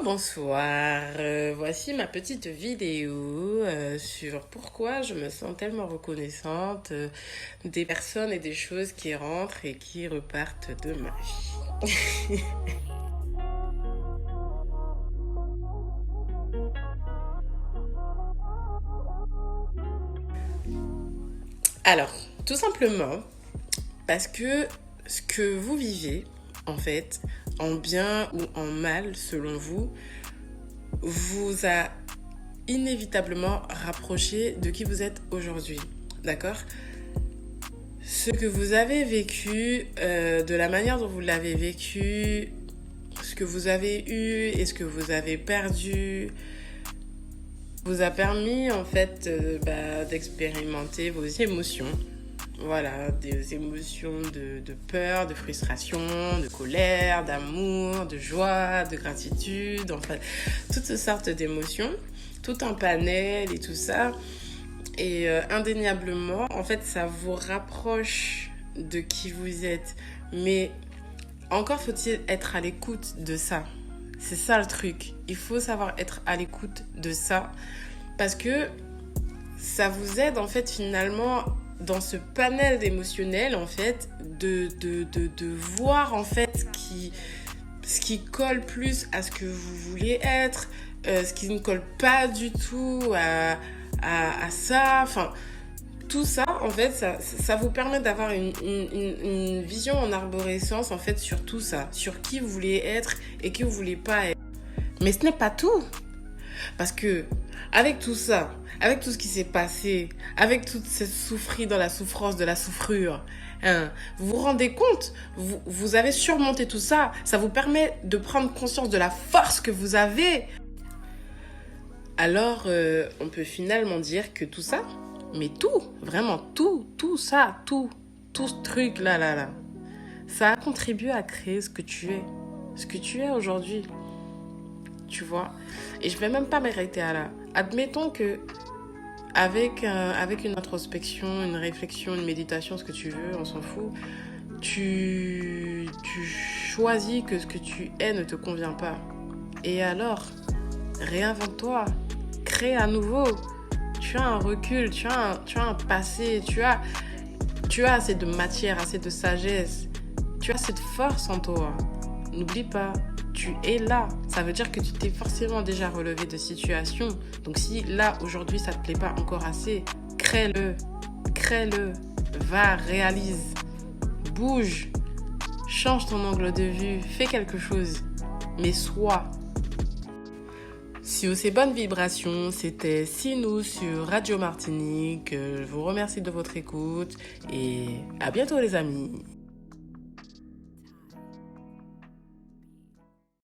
Bonsoir. Voici ma petite vidéo sur pourquoi je me sens tellement reconnaissante des personnes et des choses qui rentrent et qui repartent de ma vie. Alors, tout simplement parce que ce que vous vivez, en fait, en bien ou en mal, selon vous, vous a inévitablement rapproché de qui vous êtes aujourd'hui. D'accord? Ce que vous avez vécu, de la manière dont vous l'avez vécu, ce que vous avez eu et ce que vous avez perdu, vous a permis en fait d'expérimenter vos émotions. Voilà, des émotions de peur, de frustration, de colère, d'amour, de joie, de gratitude, enfin, toutes sortes d'émotions, tout un panel et tout ça. Et indéniablement, en fait, ça vous rapproche de qui vous êtes. Mais encore faut-il être à l'écoute de ça. C'est ça le truc. Il faut savoir être à l'écoute de ça. Parce que ça vous aide, en fait, finalement, dans ce panel émotionnel, en fait, de voir, en fait, ce qui colle plus à ce que vous voulez être, ce qui ne colle pas du tout à ça. Enfin, tout ça, en fait, ça vous permet d'avoir une vision en arborescence, en fait, sur tout ça, sur qui vous voulez être et qui vous voulez pas être. Mais ce n'est pas tout. Parce que, avec tout ça, avec tout ce qui s'est passé, avec toute cette souffrie dans la souffrance de la souffrure, hein, vous vous rendez compte, vous avez surmonté tout ça, ça vous permet de prendre conscience de la force que vous avez. Alors, on peut finalement dire que tout ça, mais tout, vraiment tout ça, tout ce truc là, ça a contribué à créer ce que tu es aujourd'hui, tu vois. Et je vais même pas m'arrêter à là. Admettons que avec une introspection, une réflexion, une méditation, ce que tu veux, on s'en fout, tu choisis que ce que tu es ne te convient pas. Et alors, réinvente-toi, crée à nouveau. Tu as un recul, tu as un passé, tu as assez de matière, assez de sagesse. Tu as cette force en toi. N'oublie pas, tu es là. Ça veut dire que tu t'es forcément déjà relevé de situations. Donc si là, aujourd'hui, ça te plaît pas encore assez, crée-le. Va, réalise, bouge, change ton angle de vue, fais quelque chose. Mais sois. Sur ces bonnes vibrations, c'était Sinou sur Radio Martinique. Je vous remercie de votre écoute et à bientôt les amis.